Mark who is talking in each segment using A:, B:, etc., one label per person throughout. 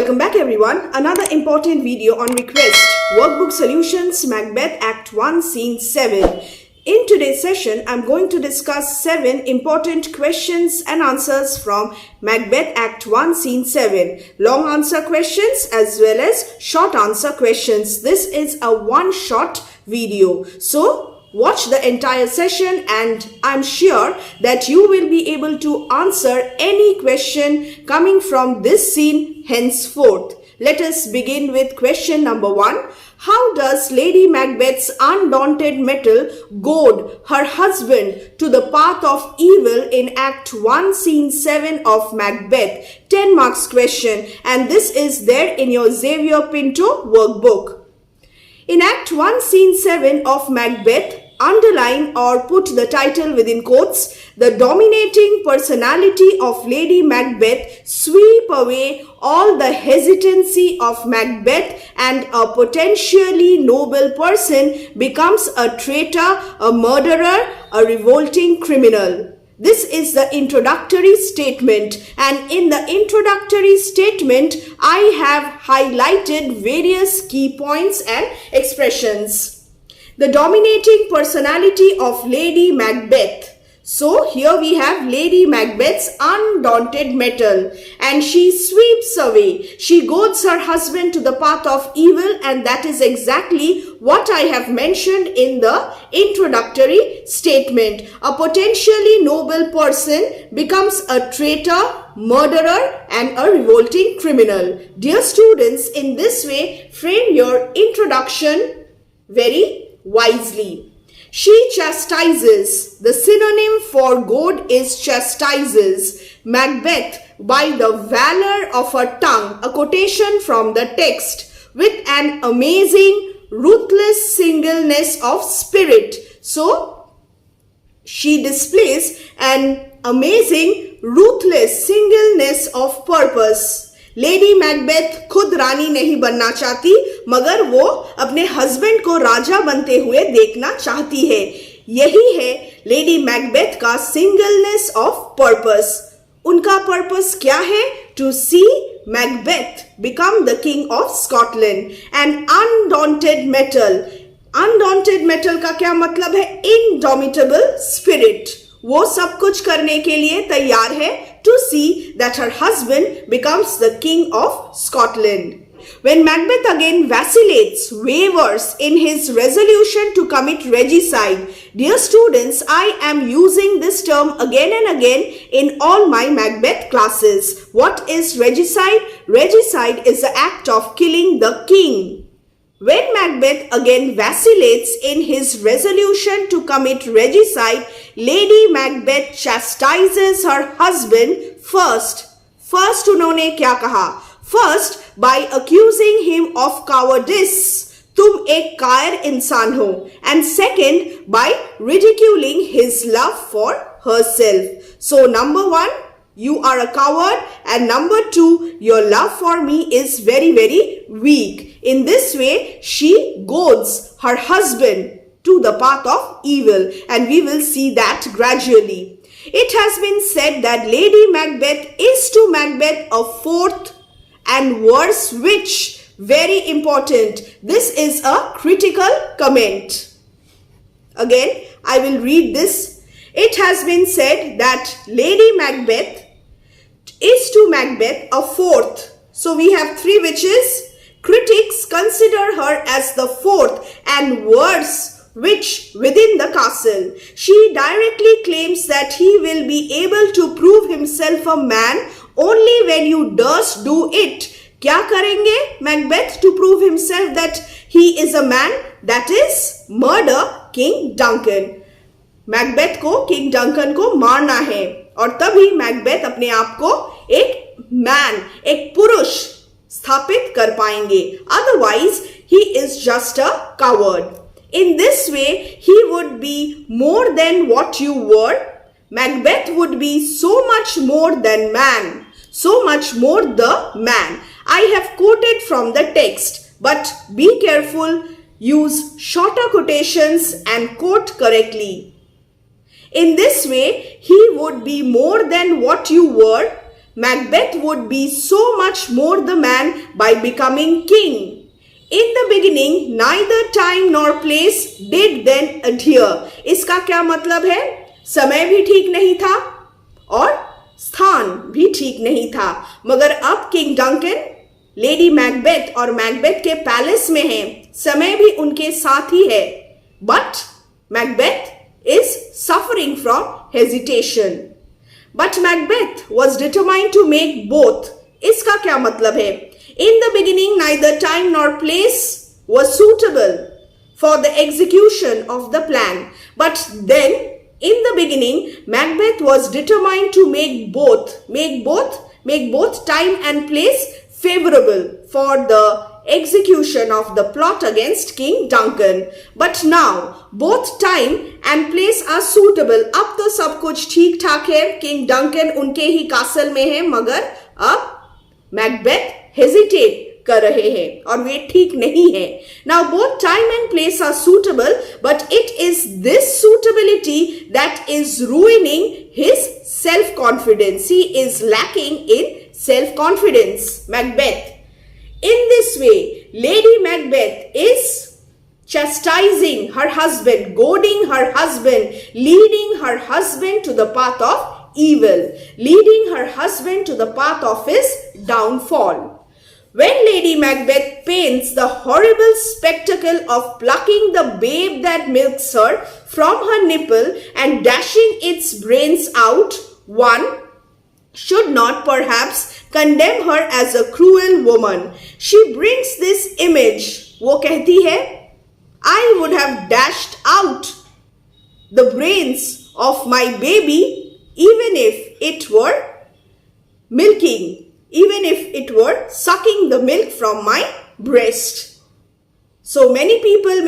A: Welcome back everyone. Another important video on request. Workbook Solutions, Macbeth Act 1, Scene 7. In today's session, I'm going to discuss 7 important questions and answers from Macbeth Act 1, Scene 7. Long answer questions as well as short answer questions. This is a one-shot video. So, watch the entire session and I'm sure that you will be able to answer any question coming from this scene henceforth. Let us begin with question number 1. How does Lady Macbeth's undaunted mettle goad her husband to the path of evil in Act 1, Scene 7 of Macbeth? 10 marks question, and this is there in your Xavier Pinto workbook. In Act 1, Scene 7 of Macbeth, underline or put the title within quotes, the dominating personality of Lady Macbeth sweep away all the hesitancy of Macbeth and a potentially noble person becomes a traitor, a murderer, a revolting criminal. This is the introductory statement, and in the introductory statement, I have highlighted various key points and expressions. The dominating personality of Lady Macbeth. So here we have Lady Macbeth's undaunted mettle, and she sweeps away. She goads her husband to the path of evil, and that is exactly what I have mentioned in the introductory statement. A potentially noble person becomes a traitor, murderer, and a revolting criminal. Dear students, in this way, frame your introduction very wisely. She chastises. The synonym for goad is chastises Macbeth by the valor of her tongue. A quotation from the text. With an amazing, ruthless singleness of spirit. So, she displays an amazing, ruthless singleness of purpose. Lady Macbeth खुद रानी नहीं बनना चाहती, मगर वो अपने husband को राजा बनते हुए देखना चाहती है. यही है लेडी मैकबेथ का सिंगलनेस ऑफ पर्पस. उनका पर्पस क्या है? To see Macbeth become the king of Scotland. And undaunted mettle. Undaunted mettle का क्या मतलब है? Indomitable spirit. वो सब कुछ करने के लिए तैयार है to see that her husband becomes the king of Scotland. When Macbeth again vacillates, wavers in his resolution to commit regicide, dear students, I am using this term again and again in all my Macbeth classes. What is regicide? Regicide is the act of killing the king. When Macbeth again vacillates in his resolution to commit regicide, Lady Macbeth chastises her husband first. First उन्होंने क्या कहा? First by accusing him of cowardice. तुम एक कायर इंसान हो. And second by ridiculing his love for herself. So number 1, you are a coward, and number 2, your love for me is very, very weak. In this way, she goads her husband to the path of evil, and we will see that gradually. It has been said that Lady Macbeth is to Macbeth a fourth and worse witch. Very important. This is a critical comment. Again, I will read this. It has been said that Lady Macbeth is to Macbeth a fourth. So we have 3 witches. Critics consider her as the fourth and worse witch within the castle. She directly claims that he will be able to prove himself a man only when you durst do it. क्या करेंगे Macbeth to prove himself that he is a man? That is murder King Duncan. Macbeth को King Duncan को मारना है, और तभी Macbeth अपने आप को एक मैन, एक पुरुष स्थापित कर पाएंगे. Otherwise, he is just a coward. In this way, he would be more than what you were. Macbeth would be so much more than man, so much more the man. I have quoted from the text, but be careful, use shorter quotations and quote correctly. In this way, he would be more than what you were. Macbeth would be so much more the man by becoming king. In the beginning, neither time nor place did then adhere. इसका क्या मतलब है? समय भी ठीक नहीं था और स्थान भी ठीक नहीं था, मगर अब किंग डंकन लेडी मैकबेथ और मैकबेथ के पैलेस में है, समय भी उनके साथ ही है, but Macbeth is suffering from hesitation. But Macbeth was determined to make both. इसका क्या मतलब है? In the beginning, neither time nor place was suitable for the execution of the plan. But then, in the beginning, Macbeth was determined to make both time and place favorable for the execution of the plot against King Duncan. But now, both time and place are suitable. अब तो सब कुछ ठीक ठाक है, King Duncan उनके ही castle में है, मगर अब Macbeth हेजिटेट कर रहे हैं और वे ठीक नहीं है. Now both time and place are suitable, but it is this suitability that is ruining his self confidence. He is lacking in self confidence, Macbeth. In this way, Lady Macbeth is chastising her husband, goading her husband, leading her husband to the path of evil, leading her husband to the path of his downfall. When Lady Macbeth paints the horrible spectacle of plucking the babe that milks her from her nipple and dashing its brains out, one should not perhaps condemn her as a cruel woman. She brings this image. वो कहती है, I would have dashed out the brains of my baby even if it were milking, even if it were sucking the milk from my breast. So many people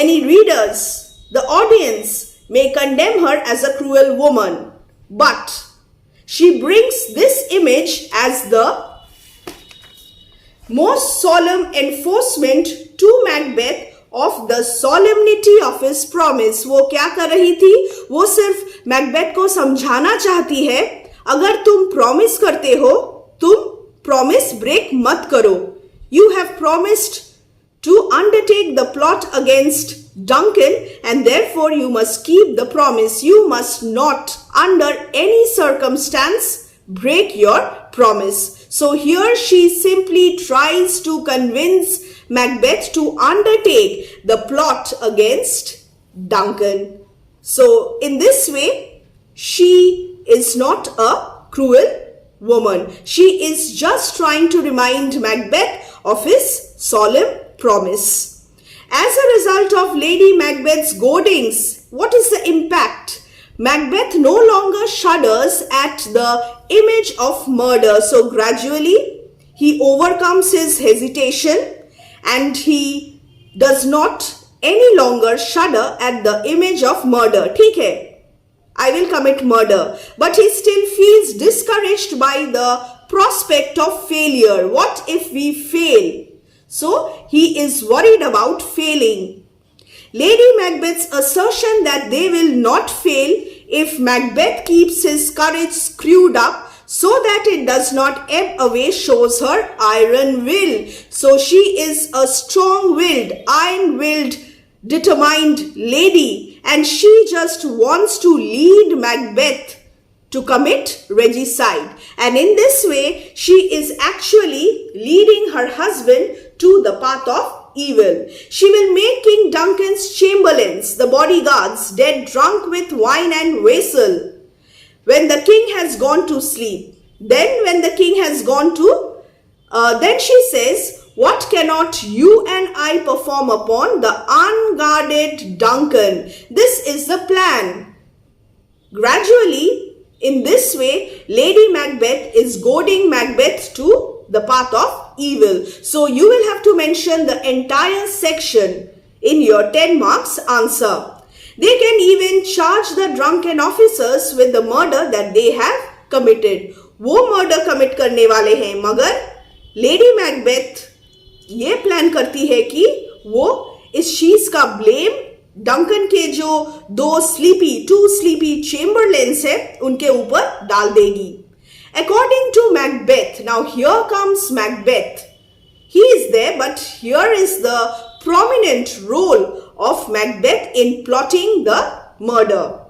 A: many readers, the audience may condemn her as a cruel woman, but she brings this image as the most solemn enforcement to Macbeth of the solemnity of his promise. वो क्या कर रही थी? वो सिर्फ Macbeth को समझाना चाहती है, अगर तुम प्रॉमिस करते हो, तुम प्रॉमिस ब्रेक मत करो. You have promised to undertake the plot against Duncan and therefore you must keep the promise. You must not under any circumstance break your promise. So here she simply tries to convince Macbeth to undertake the plot against Duncan. So in this way, she is not a cruel woman. She is just trying to remind Macbeth of his solemn promise. As a result of Lady Macbeth's goadings, what is the impact? Macbeth no longer shudders at the image of murder. So gradually, he overcomes his hesitation and he does not any longer shudder at the image of murder. ठीक है, I will commit murder. But he still feels discouraged by the prospect of failure. What if we fail? So he is worried about failing. Lady Macbeth's assertion that they will not fail if Macbeth keeps his courage screwed up so that it does not ebb away shows her iron will. So she is a strong-willed, iron-willed, determined lady, and she just wants to lead Macbeth to commit regicide. And in this way, she is actually leading her husband to the path of evil. She will make King Duncan's chamberlains, the bodyguards, dead drunk with wine and wassail when the king has gone to sleep. Then when the king has gone to, then she says, what cannot you and I perform upon the unguarded Duncan? This is the plan. Gradually, in this way, Lady Macbeth is goading Macbeth to the path of evil. So you will have to mention the entire section in your 10 marks answer. They can even charge the drunken officers with the murder that they have committed. वो murder commit करने वाले हैं, मगर Lady Macbeth ये plan करती है कि वो इस चीज का ब्लेम डंकन के जो टू स्लीपी चेम्बरलेन्स है उनके ऊपर डाल देगी. According to Macbeth, now here comes Macbeth. He is there, but here is the prominent role of Macbeth in plotting the murder.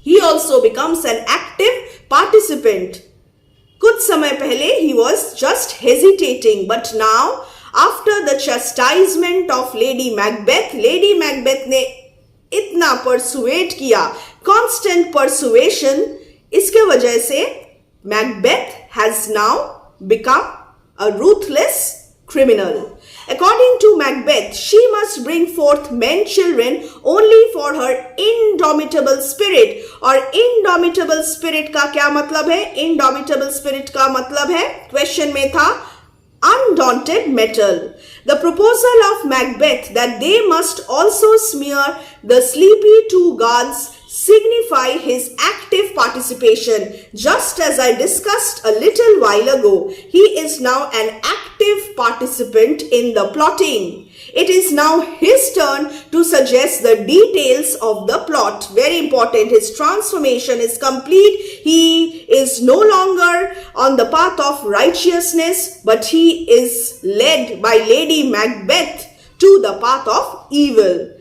A: He also becomes an active participant. कुछ समय पहले he was just hesitating, but now after the chastisement of Lady Macbeth ने इतना persuade किया, constant persuasion, इसके वजह से Macbeth has now become a ruthless criminal. According to Macbeth, she must bring forth men children only for her indomitable spirit. और indomitable spirit का क्या मतलब है? Indomitable spirit का मतलब है, question में था, undaunted mettle. The proposal of Macbeth that they must also smear the sleepy two guards signify his active participation. Just as I discussed a little while ago, he is now an active participant in the plotting. It is now his turn to suggest the details of the plot. Very important. His transformation is complete. He is no longer on the path of righteousness, but he is led by Lady Macbeth to the path of evil.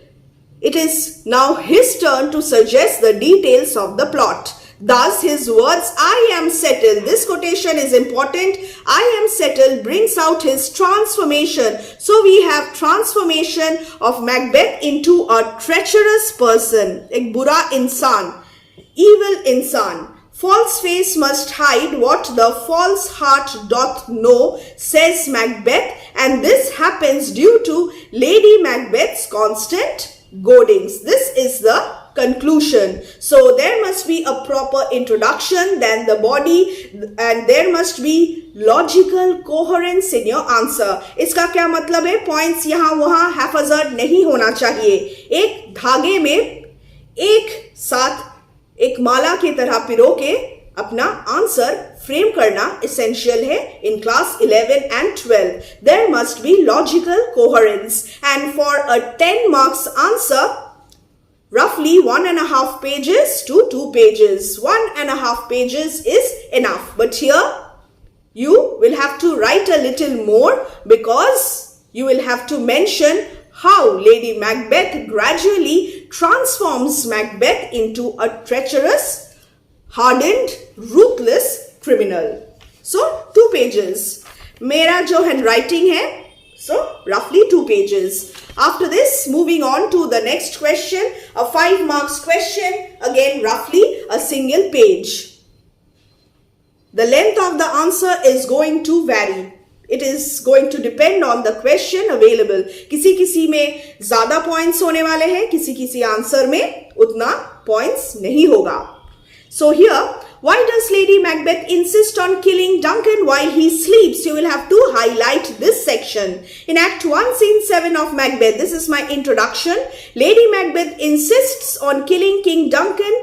A: It is now his turn to suggest the details of the plot. Thus his words, I am settled. This quotation is important. I am settled brings out his transformation. So we have transformation of Macbeth into a treacherous person. Ek bura insan, evil insan. False face must hide what the false heart doth know, says Macbeth, and this happens due to Lady Macbeth's constant goadings. This is the conclusion. So there must be a proper introduction, then the body, and there must be logical coherence in your answer. इसका क्या मतलब है? Points यहाँ वहाँ haphazard नहीं होना चाहिए. एक धागे में एक साथ एक माला की तरह पिरो के अपना आंसर फ्रेम करना essential है in class 11 and 12. There must be logical coherence, and for a 10 marks answer, roughly 1.5 pages to 2 pages. 1.5 pages is enough, but here you will have to write a little more because you will have to mention how Lady Macbeth gradually transforms Macbeth into a treacherous, hardened, ruthless criminal. So 2 pages. मेरा जो handwriting है, so roughly 2 pages. After this, moving on to the next question, a 5 marks question, again roughly a single page. The length of the answer is going to vary. It is going to depend on the question available. किसी में ज़्यादा points होने वाले हैं, किसी answer में उतना points नहीं होगा. So here, why does Lady Macbeth insist on killing Duncan while he sleeps? You will have to highlight this section. In Act 1, Scene 7 of Macbeth, this is my introduction. Lady Macbeth insists on killing King Duncan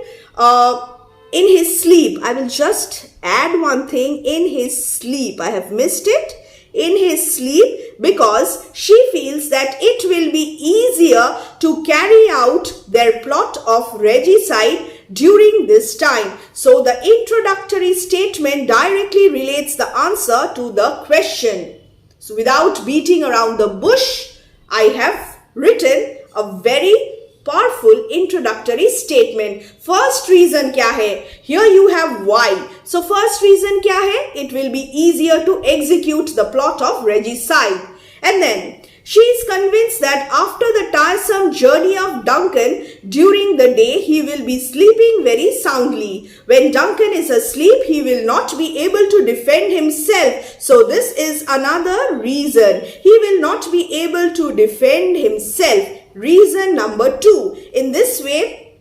A: in his sleep. I will just add one thing, in his sleep. I have missed it. In his sleep, because she feels that it will be easier to carry out their plot of regicide during this time. So the introductory statement directly relates the answer to the question. So without beating around the bush, I have written a very powerful introductory statement. First reason क्या है? Here you have why. So first reason क्या है? It will be easier to execute the plot of regicide. And then she is convinced that after the tiresome journey of Duncan, during the day he will be sleeping very soundly. When Duncan is asleep, he will not be able to defend himself. So this is another reason. He will not be able to defend himself. Reason number 2. In this way,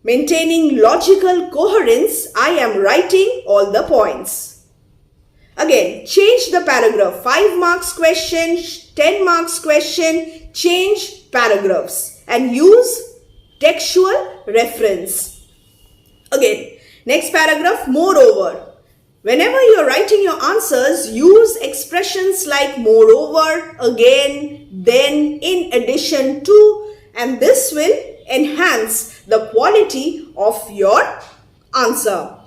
A: maintaining logical coherence, I am writing all the points. Again, change the paragraph. 5 marks question, 10 marks question, change paragraphs and use textual reference. Again, next paragraph, moreover. Whenever you are writing your answers, use expressions like moreover, again, then, in addition to, and this will enhance the quality of your answer.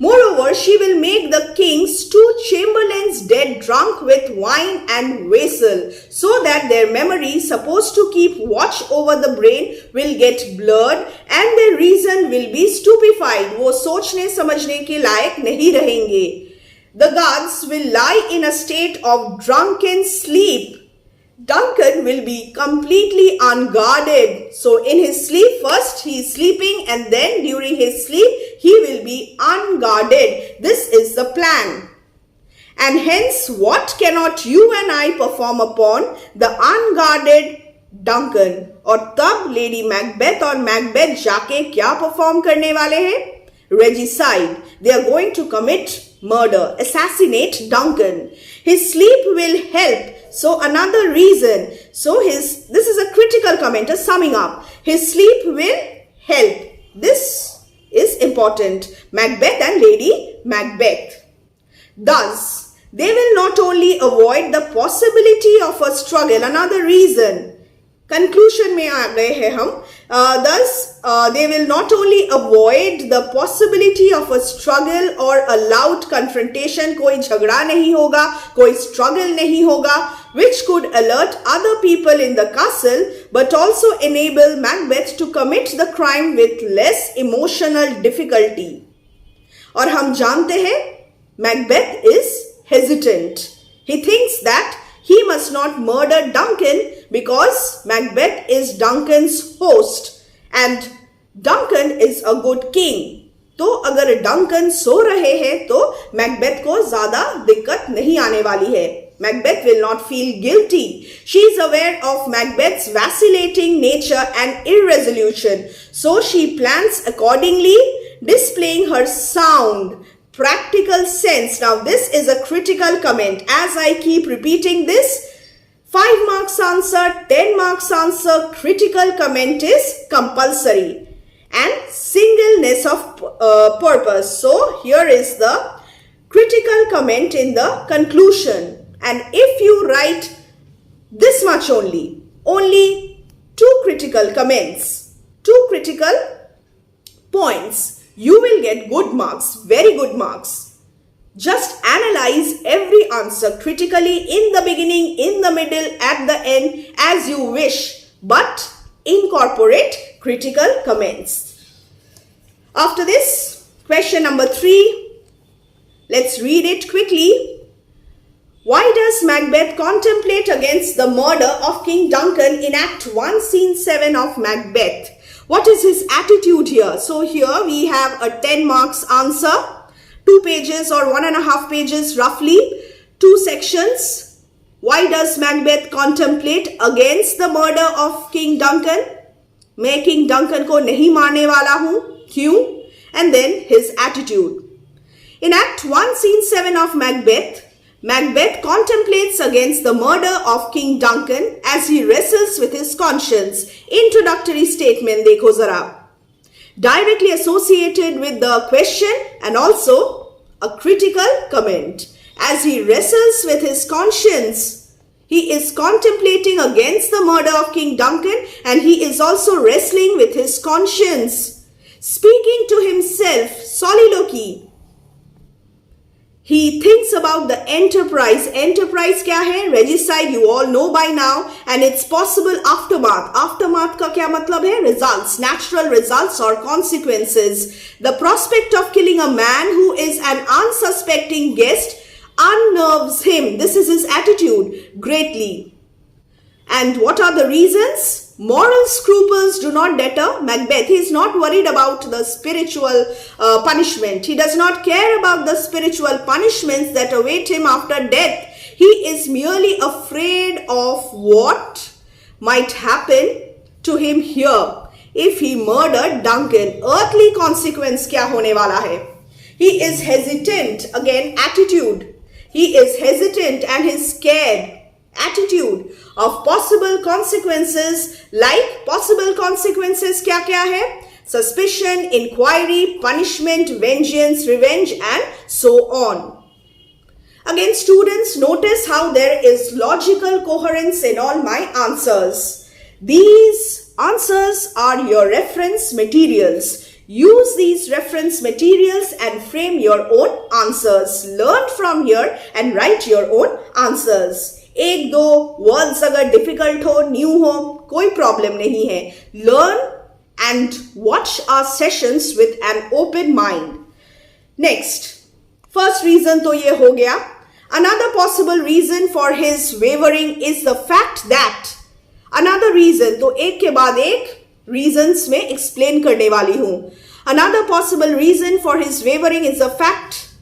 A: Moreover, she will make the king's 2 chamberlains dead drunk with wine and wassail, so that their memory, supposed to keep watch over the brain, will get blurred and their reason will be stupefied. वो सोचने समझने के लायक नहीं रहेंगे. The guards will lie in a state of drunken sleep. Duncan will be completely unguarded. So in his sleep, first he is sleeping and then during his sleep, he will be unguarded. This is the plan. And hence, what cannot you and I perform upon the unguarded Duncan? और तब Lady Macbeth और Macbeth जाके क्या perform करने वाले हैं? Regicide. They are going to commit murder, assassinate Duncan. His sleep will help. So another reason. So this is a critical comment, a summing up. His sleep will help. This is important. Macbeth and Lady Macbeth. Thus, they will not only avoid the possibility of a struggle. Another reason. Conclusion में आ गए हैं हम. Thus, they will not only avoid the possibility of a struggle or a loud confrontation, कोई झगड़ा नहीं होगा, कोई struggle नहीं होगा, which could alert other people in the castle, but also enable Macbeth to commit the crime with less emotional difficulty. और हम जानते हैं, Macbeth is hesitant. He thinks that he must not murder Duncan because Macbeth is Duncan's host and Duncan is a good king. तो अगर Duncan सो रहे हैं तो Macbeth को ज़्यादा दिक्कत नहीं आने वाली है. Macbeth will not feel guilty. She is aware of Macbeth's vacillating nature and irresolution. So she plans accordingly, displaying her sound, practical sense. Now this is a critical comment. As I keep repeating this, 5 marks answer, 10 marks answer, critical comment is compulsory. And singleness of purpose. So here is the critical comment in the conclusion. And if you write this much only 2 critical comments, 2 critical points, you will get good marks, very good marks. Just analyze every answer critically in the beginning, in the middle, at the end, as you wish, but incorporate critical comments. After this, question number 3, let's read it quickly. Why does Macbeth contemplate against the murder of King Duncan in Act 1, Scene 7 of Macbeth? What is his attitude here? So here we have a 10 marks answer, 2 pages or 1.5 pages roughly, 2 sections. Why does Macbeth contemplate against the murder of King Duncan? मैं King Duncan को नहीं मारने वाला हूँ, क्यों? And then his attitude. In Act 1, Scene 7 of Macbeth, Macbeth contemplates against the murder of King Duncan as he wrestles with his conscience. Introductory statement देखो जरा. Directly associated with the question and also a critical comment. As he wrestles with his conscience, he is contemplating against the murder of King Duncan and he is also wrestling with his conscience. Speaking to himself, soliloquy. He thinks about the enterprise. Enterprise क्या है? Regicide, you all know by now. And it's possible aftermath. Aftermath का क्या मतलब है? Results, natural results or consequences. The prospect of killing a man who is an unsuspecting guest unnerves him. This is his attitude greatly. And what are the reasons? Moral scruples do not deter Macbeth. He is not worried about the spiritual punishment. He does not care about the spiritual punishments that await him after death. He is merely afraid of what might happen to him here if he murdered Duncan. Earthly consequence क्या होने वाला है? He is hesitant. Again, attitude. He is hesitant and he is scared. Attitude of possible consequences, like possible consequences क्या क्या है? Suspicion, inquiry, punishment, vengeance, revenge and so on. Again, students, notice how there is logical coherence in all my answers. These answers are your reference materials. Use these reference materials and frame your own answers. Learn from here and write your own answers. एक दो words अगर difficult हो, new हो, कोई problem नहीं है. Learn and watch our sessions with an open mind. Next, first reason तो ये हो गया. Another possible reason for his wavering is the fact that. Another reason, तो एक के बाद एक reasons में explain करने वाली हूँ. Another possible reason for his wavering is the fact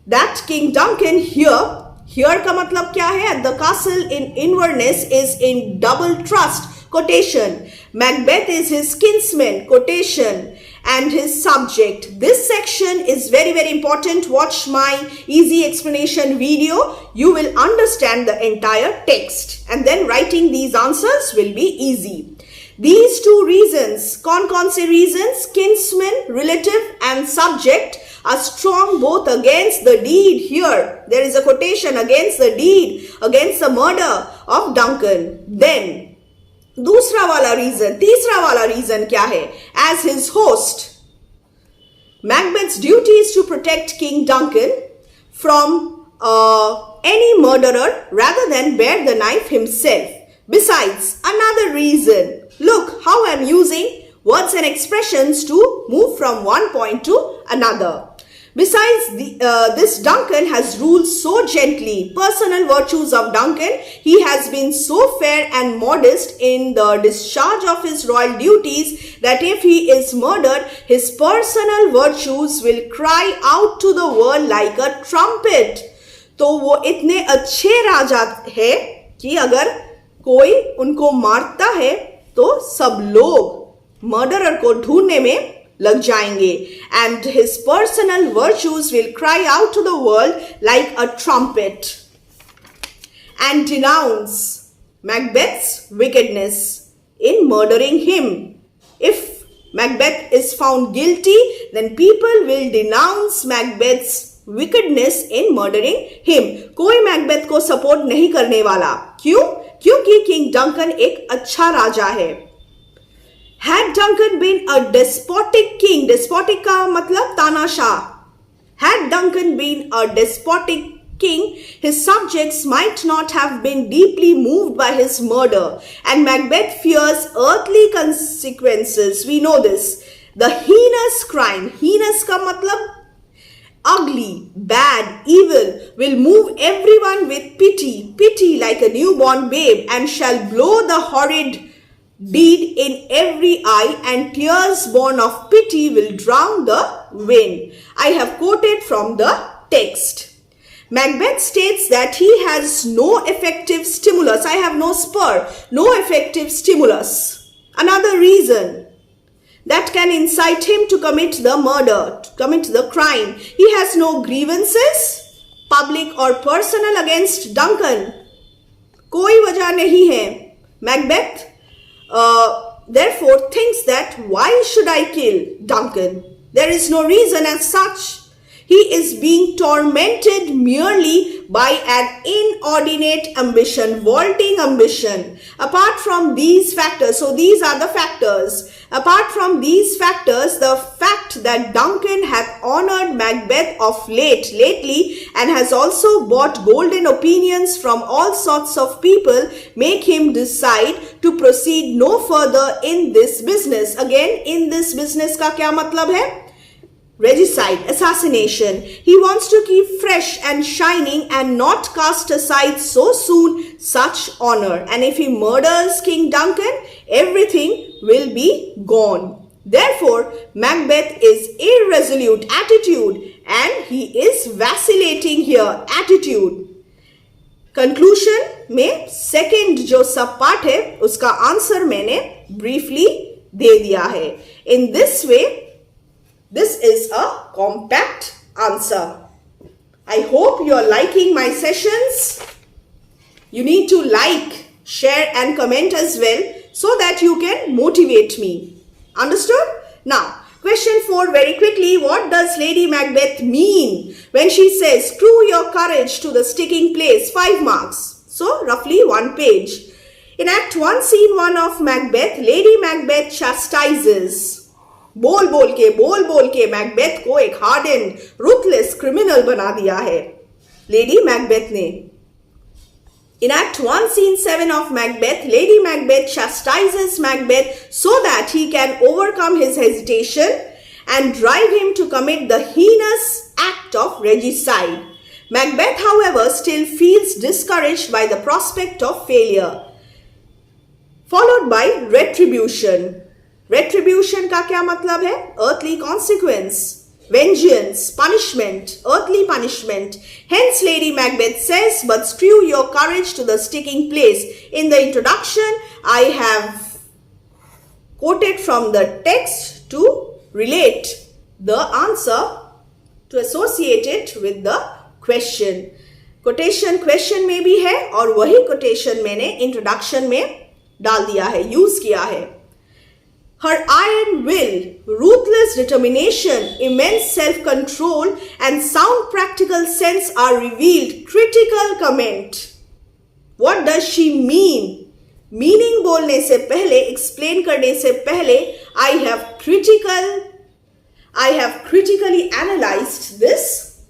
A: that King Duncan here का मतलब क्या है? At the castle in Inverness is in double trust, quotation. Macbeth is his kinsman, quotation. And his subject. This section is very, very important. Watch my easy explanation video. You will understand the entire text. And then writing these answers will be easy. These two reasons, कौन से reasons, kinsman, relative and subject, are strong both against the deed. Here, there is a quotation, against the deed, against the murder of Duncan. Then, दूसरा वाला reason, तीसरा वाला reason क्या है? As his host, Macbeth's duty is to protect King Duncan from any murderer rather than bear the knife himself. Besides, another reason. Look how I am using words and expressions to move from one point to another. Besides, this Duncan has ruled so gently. Personal virtues of Duncan. He has been so fair and modest in the discharge of his royal duties that if he is murdered, his personal virtues will cry out to the world like a trumpet. तो वो इतने अच्छे राजा है कि अगर कोई उनको मारता है तो सब लोग मर्डरर को ढूंढने में लग जाएंगे. And his personal virtues will cry out to the world like a trumpet and denounce Macbeth's wickedness in murdering him. If Macbeth is found guilty, then people will denounce Macbeth's wickedness in murdering him. कोई Macbeth को support नहीं करने वाला. क्यों? क्योंकि king Duncan एक अच्छा राजा है. Had Duncan been a despotic king, despotic का मतलब तानाशाह. Had Duncan been a despotic king, his subjects might not have been deeply moved by his murder, and Macbeth fears earthly consequences. We know this. The heinous crime, heinous का मतलब ugly, bad, evil, will move everyone with pity like a newborn babe, and shall blow the horrid deed in every eye, and tears born of pity will drown the wind. I have quoted from the text. Macbeth states that he has no effective stimulus. I have no spur, no effective stimulus. Another reason that can incite him to commit the murder, to commit the crime. He has no grievances, public or personal, against Duncan. कोई वजह नहीं है. Macbeth therefore thinks that why should I kill Duncan? There is no reason as such. He is being tormented merely by an inordinate ambition, vaulting ambition. Apart from these factors, so these are the factors. Apart from these factors, the fact that Duncan hath honored Macbeth of lately, and has also bought golden opinions from all sorts of people, make him decide to proceed no further in this business. Again, in this business का क्या मतलब है? Regicide, assassination. He wants to keep fresh and shining and not cast aside so soon such honor. And if he murders King Duncan, everything will be gone. Therefore, Macbeth is irresolute, attitude, and he is vacillating here, attitude. Conclusion में second जो सब part है उसका answer मैंने briefly दे दिया है. In this way, this is a compact answer. I hope you are liking my sessions. You need to like, share and comment as well so that you can motivate me. Understood? Now, question 4 very quickly. What does Lady Macbeth mean when she says, screw your courage to the sticking place? 5 marks. So, roughly 1 page. In Act 1, Scene 1 of Macbeth, Lady Macbeth chastises बोल बोल के Macbeth को एक hardened ruthless criminal बना दिया है lady Macbeth ने. In Act 1, Scene 7 of Macbeth, Lady Macbeth chastises Macbeth so that he can overcome his hesitation and drive him to commit the heinous act of regicide. Macbeth, however, still feels discouraged by the prospect of failure. Followed by retribution. Retribution का क्या मतलब है? Earthly consequence, vengeance, punishment, earthly punishment. Hence, Lady Macbeth says, but screw your courage to the sticking place. In the introduction, I have quoted from the text to relate the answer, to associate it with the question. Quotation question में भी है और वही quotation मैंने introduction में डाल दिया है, यूज किया है. Her iron will, ruthless determination, immense self-control and sound practical sense are revealed. Critical comment. What does she mean? Meaning बोलने से पहले, explain करने से पहले, I have critically analyzed this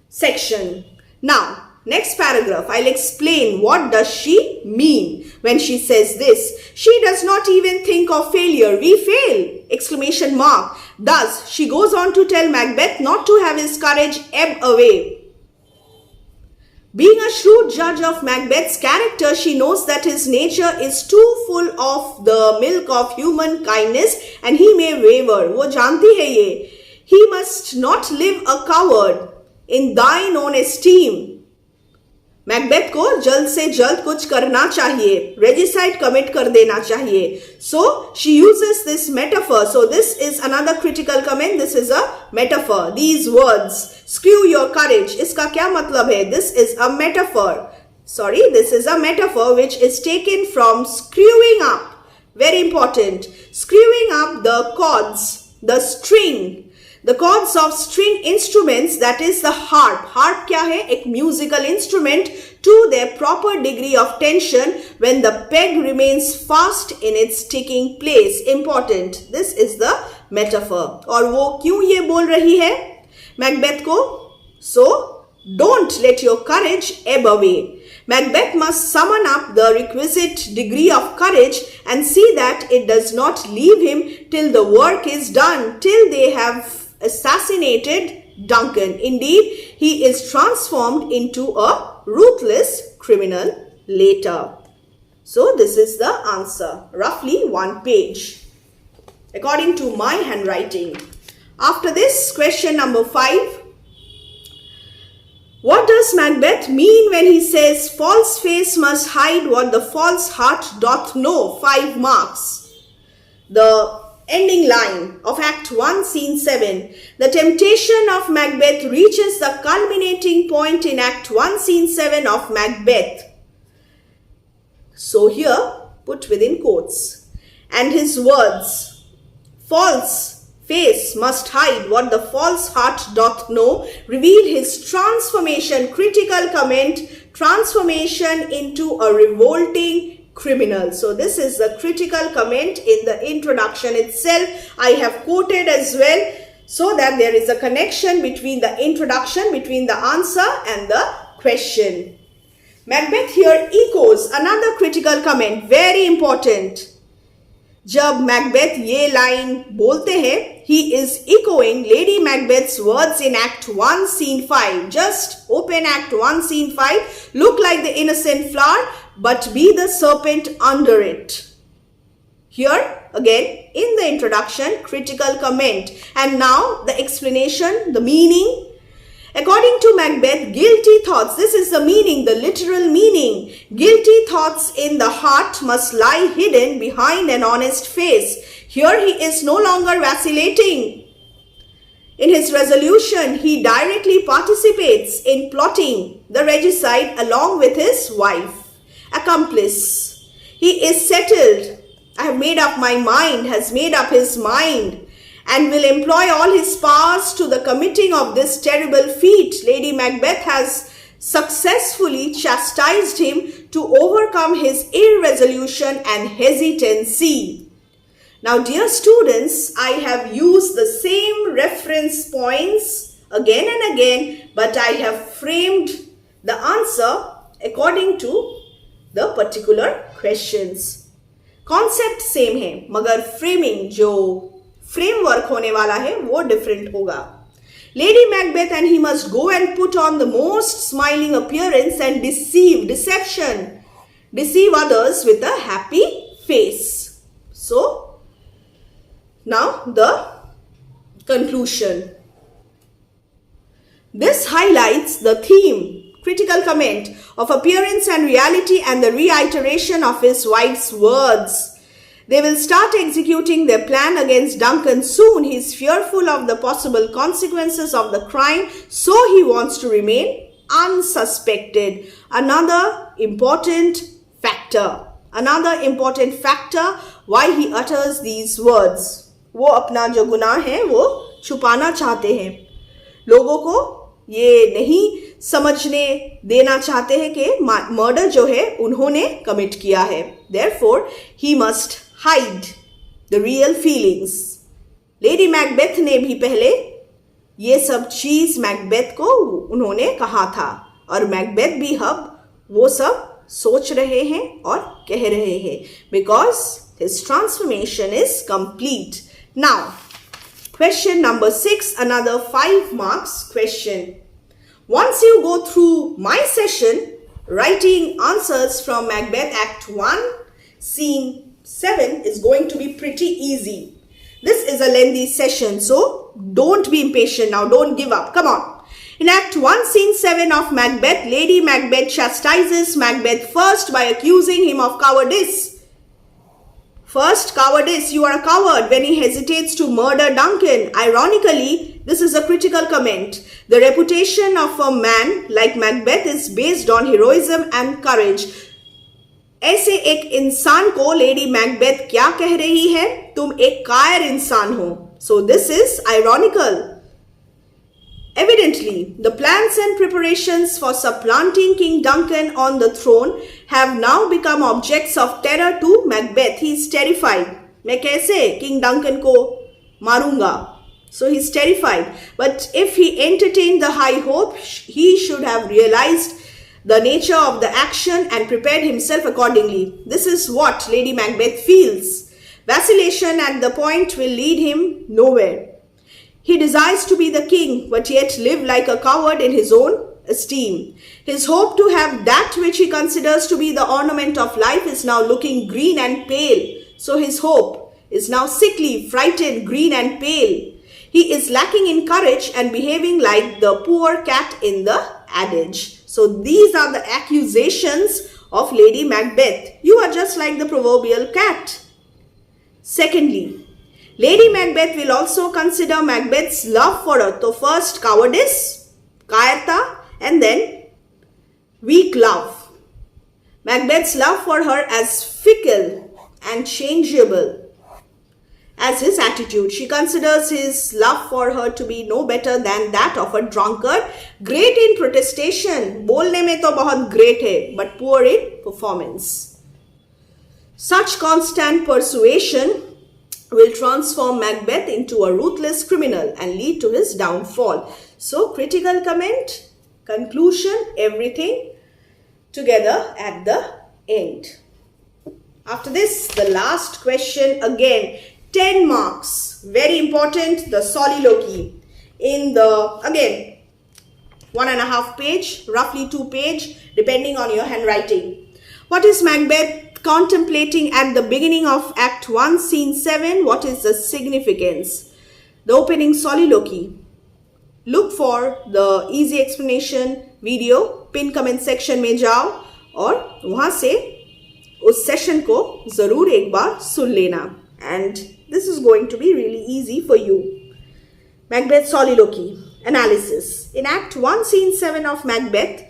A: section. Now, next paragraph, I'll explain what does she mean when she says this. She does not even think of failure. We fail! Exclamation mark. Thus, she goes on to tell Macbeth not to have his courage ebb away. Being a shrewd judge of Macbeth's character, she knows that his nature is too full of the milk of human kindness and he may waver. वो जानती है ये. He must not live a coward in thine own esteem. Macbeth को जल्द से जल्द कुछ करना चाहिए, रेजिसाइड कमिट कर देना चाहिए. So she uses this metaphor. So this is another critical comment. This is a metaphor. These words, screw your courage, इसका क्या मतलब है? This is a metaphor. This is a metaphor which is taken from screwing up. Very important. Screwing up the chords, the string. The chords of string instruments, that is the harp. Harp क्या है? एक musical instrument to their proper degree of tension when the peg remains fast in its sticking place. Important. This is the metaphor. और वो क्यों ये बोल रही है मैकबेथ को? So, don't let your courage ebb away. Macbeth must summon up the requisite degree of courage and see that it does not leave him till the work is done, till they have assassinated Duncan. Indeed, he is transformed into a ruthless criminal later. So this is the answer, roughly 1 page, according to my handwriting. After this, question number 5. What does Macbeth mean when he says, false face must hide what the false heart doth know? 5 marks. The ending line of Act 1, Scene 7. The temptation of Macbeth reaches the culminating point in Act 1, Scene 7 of Macbeth. So here, put within quotes. And his words, false face must hide what the false heart doth know, reveal his transformation, critical comment, transformation into a revolting criminal. So this is the critical comment in the introduction itself. I have quoted as well so that there is a connection between the introduction, between the answer and the question. Macbeth here echoes another critical comment, very important. जब Macbeth ये line बोलते हैं, he is echoing Lady Macbeth's words in Act 1, Scene 5. Just open Act 1, Scene 5. Look like the innocent flower, but be the serpent under it. Here, again, in the introduction, critical comment. And now, the explanation, the meaning. According to Macbeth, guilty thoughts, this is the meaning, the literal meaning. Guilty thoughts in the heart must lie hidden behind an honest face. Here he is no longer vacillating. In his resolution, he directly participates in plotting the regicide along with his wife, accomplice. He is settled. I have made up my mind, has made up his mind, and will employ all his powers to the committing of this terrible feat. Lady Macbeth has successfully chastised him to overcome his irresolution and hesitancy. Now, dear students, I have used the same reference points again and again, but I have framed the answer according to the particular questions. Concept same है, मगर framing जो framework होने वाला है वो different होगा. Lady Macbeth and he must go and put on the most smiling appearance and deceive others with a happy face. So, now the conclusion. This highlights the theme, critical comment, of appearance and reality and the reiteration of his wife's words. They will start executing their plan against Duncan soon. He is fearful of the possible consequences of the crime, so he wants to remain unsuspected. Another important factor why he utters these words. वो अपना जो गुनाह है वो छुपाना चाहते हैं. लोगों को ये नहीं समझने देना चाहते हैं कि मर्डर जो है उन्होंने कमिट किया है. Therefore, he must hide the real feelings. Lady Macbeth ने भी पहले ये सब चीज मैकबेथ को उन्होंने कहा था और मैकबेथ भी अब वो सब सोच रहे हैं और कह रहे हैं because his transformation is complete. Now, question number 6, another 5 marks question. Once you go through my session, writing answers from Macbeth Act 1, Scene 7 is going to be pretty easy. This is a lengthy session, so don't be impatient now. Don't give up. Come on. In Act 1, Scene 7 of Macbeth, Lady Macbeth chastises Macbeth first by accusing him of cowardice. First, cowardice. You are a coward when he hesitates to murder Duncan. Ironically, this is a critical comment. The reputation of a man like Macbeth is based on heroism and courage. ऐसे एक इंसान को lady Macbeth क्या कह रही है? तुम एक कायर इंसान हो. So this is ironical. Evidently, the plans and preparations for supplanting King Duncan on the throne have now become objects of terror to Macbeth. He is terrified. मैं कैसे King Duncan को मारूंगा? So he is terrified. But if he entertained the high hope, he should have realized the nature of the action and prepared himself accordingly. This is what Lady Macbeth feels. Vacillation at the point will lead him nowhere. He desires to be the king, but yet live like a coward in his own esteem. His hope to have that which he considers to be the ornament of life is now looking green and pale. So his hope is now sickly, frightened, green and pale. He is lacking in courage and behaving like the poor cat in the adage. So these are the accusations of Lady Macbeth. You are just like the proverbial cat. Secondly, Lady Macbeth will also consider Macbeth's love for her. So first cowardice, kayarta, and then weak love. Macbeth's love for her as fickle and changeable as his attitude. She considers his love for her to be no better than that of a drunkard. Great in protestation. बोलने में तो बहुत great है, but poor in performance. Such constant persuasion will transform Macbeth into a ruthless criminal and lead to his downfall. So, critical comment, conclusion, everything together at the end. After this, the last question again, 10 marks. Very important, the soliloquy. In the, again, 1.5 page, roughly 2 page, depending on your handwriting. What is Macbeth contemplating at the beginning of Act 1, Scene 7? What is the significance? The opening soliloquy. Look for the easy explanation video, pin comment section में जाओ और वहाँ से उस session को ज़रूर एक बार सुन लेना. And this is going to be really easy for you. Macbeth soliloquy. Analysis. In Act 1, Scene 7 of Macbeth,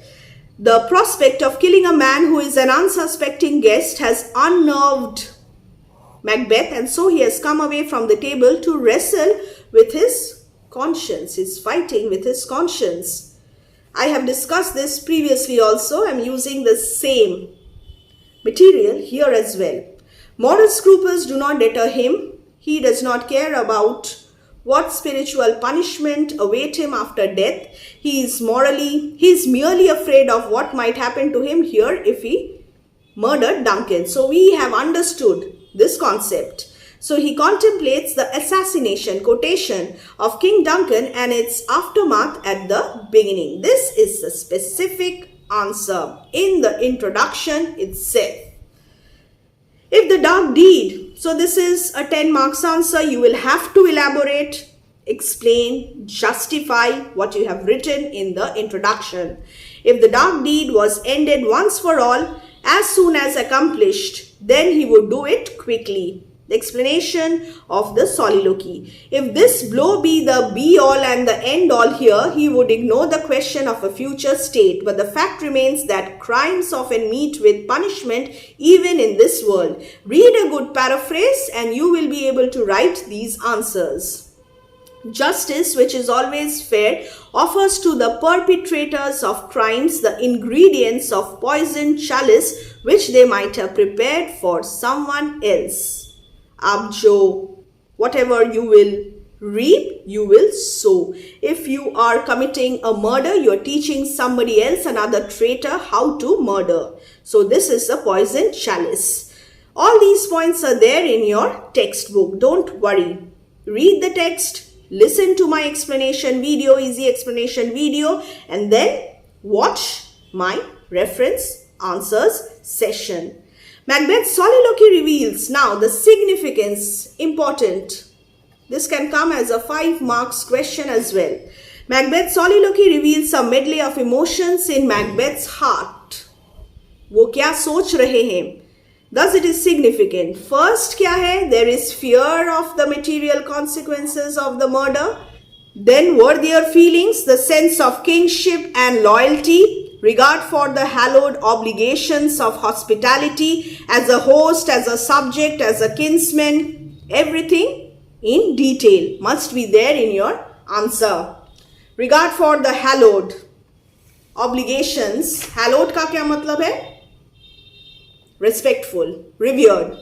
A: the prospect of killing a man who is an unsuspecting guest has unnerved Macbeth, and so he has come away from the table to wrestle with his conscience. He's fighting with his conscience. I have discussed this previously also. I'm using the same material here as well. Moral scruples do not deter him. He does not care about what spiritual punishment await him after death. He is merely afraid of what might happen to him here if he murdered Duncan. So we have understood this concept. So he contemplates the assassination quotation of King Duncan and its aftermath at the beginning. This is the specific answer in the introduction itself. If the dark deed, so this is a 10 marks answer, you will have to elaborate, explain, justify what you have written in the introduction. If the dark deed was ended once for all, as soon as accomplished, then he would do it quickly. The explanation of the soliloquy. If this blow be the be-all and the end-all here, he would ignore the question of a future state. But the fact remains that crimes often meet with punishment even in this world. Read a good paraphrase and you will be able to write these answers. Justice, which is always fair, offers to the perpetrators of crimes the ingredients of poisoned chalice which they might have prepared for someone else. Abjo, whatever you will reap, you will sow. If you are committing a murder, you are teaching somebody else, another traitor, how to murder. So this is a poison chalice. All these points are there in your textbook. Don't worry. Read the text, listen to my explanation video, easy explanation video, and then watch my reference answers session. Macbeth's soliloquy reveals now the significance, important. This can come as a 5 marks question as well. Macbeth's soliloquy reveals a medley of emotions in Macbeth's heart. वो क्या सोच रहे हैं? Thus it is significant. First क्या है? There is fear of the material consequences of the murder. Then worthier feelings, the sense of kingship and loyalty, regard for the hallowed obligations of hospitality, as a host, as a subject, as a kinsman, everything in detail must be there in your answer. Regard for the hallowed obligations. Hallowed का क्या मतलब है? Respectful, revered.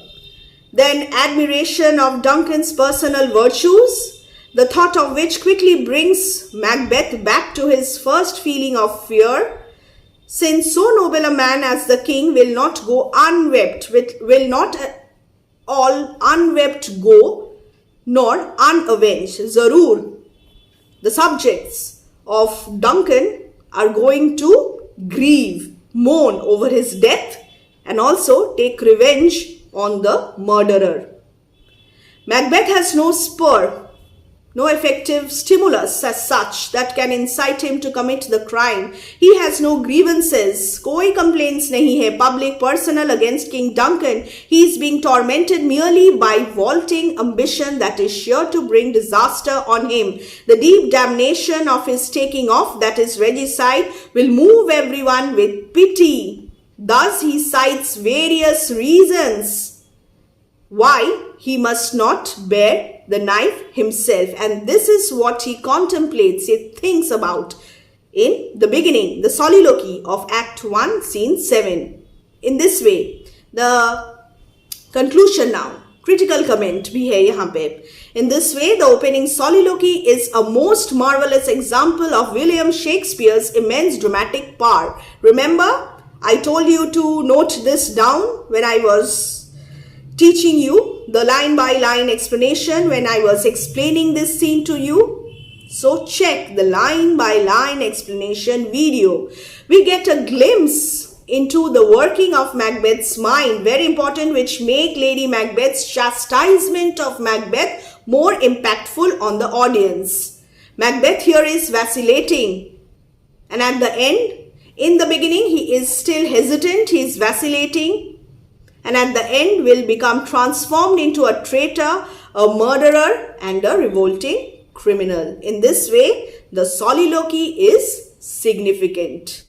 A: Then admiration of Duncan's personal virtues, the thought of which quickly brings Macbeth back to his first feeling of fear. Since so noble a man as the king will not go unwept, will not all unwept go, nor unavenged. Zarur, the subjects of Duncan are going to grieve, mourn over his death, and also take revenge on the murderer. Macbeth has no spur, no effective stimulus as such that can incite him to commit the crime. He has no grievances. कोई complaints नहीं है, public, personal, against King Duncan. He is being tormented merely by vaulting ambition that is sure to bring disaster on him. The deep damnation of his taking off, that is regicide, will move everyone with pity. Thus he cites various reasons why he must not bear the knife himself, and this is what he contemplates, he thinks about in the beginning, the soliloquy of Act 1, Scene 7. In this way, the conclusion now, critical comment bhi hai yahan pe. In this way, the opening soliloquy is a most marvelous example of William Shakespeare's immense dramatic power. Remember, I told you to note this down when I was teaching you the line-by-line explanation when I was explaining this scene to you. So check the line-by-line explanation video. We get a glimpse into the working of Macbeth's mind, very important, which make Lady Macbeth's chastisement of Macbeth more impactful on the audience. Macbeth here is vacillating, and at the end, in the beginning, he is still hesitant, he is vacillating, and at the end will become transformed into a traitor, a murderer, and a revolting criminal. In this way, the soliloquy is significant.